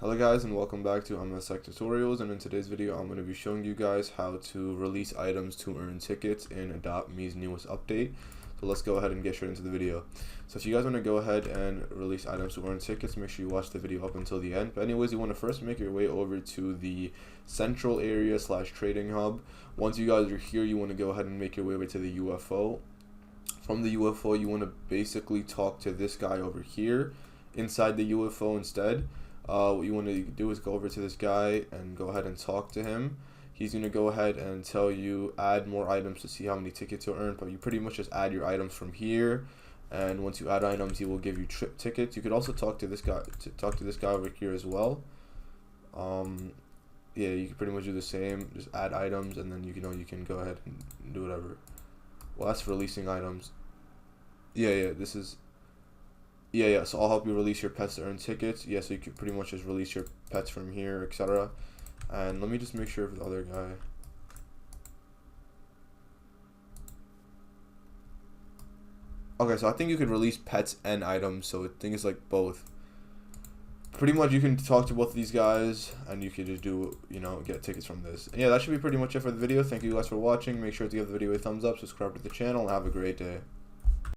Hello guys, and welcome back to MSX Tutorials, and in today's video I'm going to be showing you guys how to release items to earn tickets in Adopt Me's newest update. So let's go ahead and get straight into the video. So if you guys want to go ahead and release items to earn tickets, make sure you watch the video up until the end. But anyways, you want to first make your way over to the central area / trading hub. Once you guys are here, you want to go ahead and make your way over to the UFO. From the UFO, you want to basically talk to this guy over here inside the UFO instead. What you want to do is go over to this guy and go ahead and talk to him. He's going to go ahead and tell you add more items to see how many tickets you'll earn, but you pretty much just add your items from here, and once you add items he will give you trip tickets. You could also talk to this guy over here as well. Yeah, you can pretty much do the same, just add items, and then you can go ahead and do whatever. Well, that's releasing items. This is so I'll help you release your pets to earn tickets. So you can pretty much just release your pets from here, etc. And let me just make sure for the other guy. Okay, so I think you could release pets and items, so I think it's like both. Pretty much you can talk to both of these guys and you can just do, get tickets from this. And yeah, that should be pretty much it for the video. Thank you guys for watching. Make sure to give the video a thumbs up, subscribe to the channel, and have a great day.